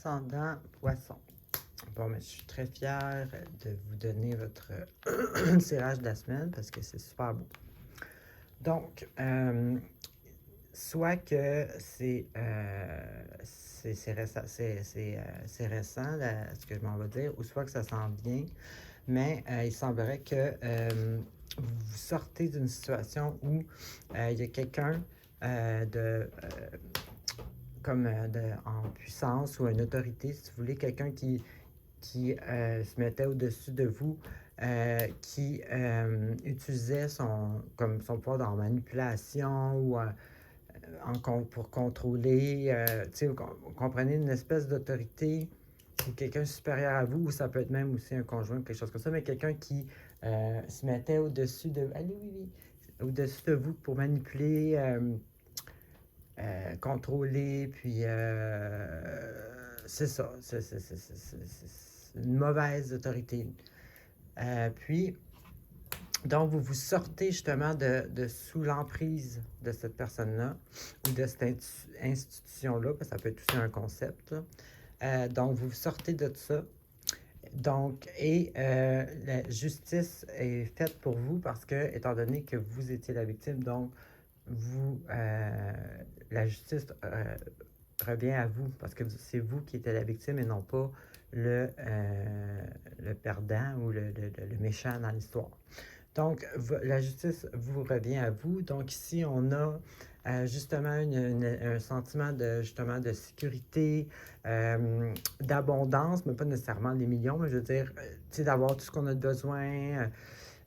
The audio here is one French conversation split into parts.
ascendant Poisson. Bon, mais je suis très fière de vous donner votre tirage de la semaine parce que c'est super beau. Donc, soit que c'est récent, récent ce que je m'en vais dire, ou soit que ça s'en vient, mais il semblerait que vous sortez d'une situation où il y a quelqu'un en puissance ou une autorité, si vous voulez, quelqu'un qui se mettait au-dessus de vous, qui utilisait comme son pouvoir dans manipulation ou pour contrôler. Vous comprenez, une espèce d'autorité ou quelqu'un supérieur à vous, ou ça peut être même aussi un conjoint, quelque chose comme ça, mais quelqu'un qui se mettait au-dessus de... Allez, oui, au-dessus de vous pour manipuler, contrôler, puis c'est ça. C'est une mauvaise autorité. Puis, donc, vous vous sortez justement de sous l'emprise de cette personne-là ou de cette institution-là, parce que ça peut être aussi un concept. Donc, vous sortez de ça. Donc, la justice est faite pour vous parce que, étant donné que vous étiez la victime, donc, la justice revient à vous parce que c'est vous qui êtes la victime et non pas le perdant ou le méchant dans l'histoire. Donc, la justice vous revient à vous. Donc, ici, on a justement un sentiment justement de sécurité, d'abondance, mais pas nécessairement des millions, mais je veux dire, d'avoir tout ce qu'on a besoin,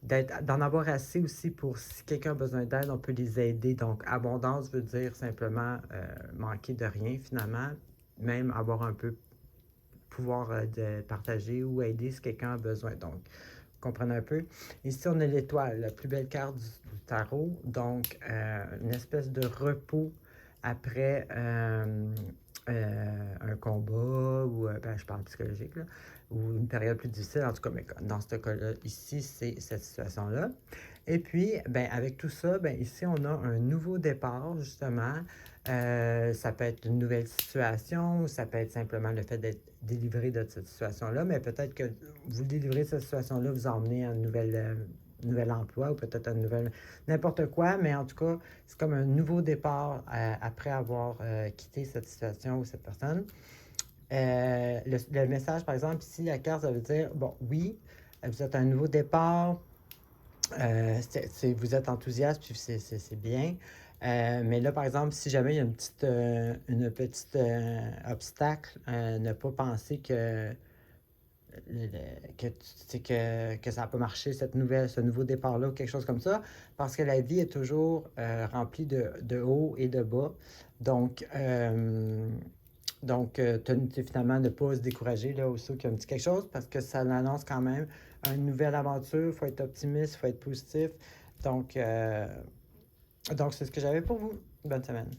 d'en avoir assez aussi pour si quelqu'un a besoin d'aide, on peut les aider. Donc, abondance veut dire simplement manquer de rien finalement, même avoir un peu pouvoir de partager ou aider si quelqu'un a besoin. Donc, vous comprenez un peu. Ici, on a l'étoile, la plus belle carte du tarot. Donc, une espèce de repos après un combat ou, je parle psychologique, là, ou une période plus difficile. En tout cas, mais dans ce cas-là, ici, c'est cette situation-là. Et puis, avec tout ça, ici, on a un nouveau départ, justement. Ça peut être une nouvelle situation, ça peut être simplement le fait d'être délivré de cette situation-là, mais peut-être que vous délivrez de cette situation-là, vous emmenez à un nouvel emploi ou peut-être une nouvelle... n'importe quoi, mais en tout cas, c'est comme un nouveau départ après avoir quitté cette situation ou cette personne. Le message, par exemple, ici, la carte, ça veut dire, bon, oui, vous êtes à un nouveau départ, vous êtes enthousiaste, puis c'est bien. Mais là, par exemple, si jamais il y a une petite obstacle, ne pas penser que ça n'a pas marché, ce nouveau départ-là, ou quelque chose comme ça, parce que la vie est toujours remplie de hauts et de bas. Donc, finalement, ne pas se décourager là, aussi qu'il y a un petit quelque chose, parce que ça annonce quand même une nouvelle aventure. Il faut être optimiste, il faut être positif. Donc, c'est ce que j'avais pour vous. Bonne semaine.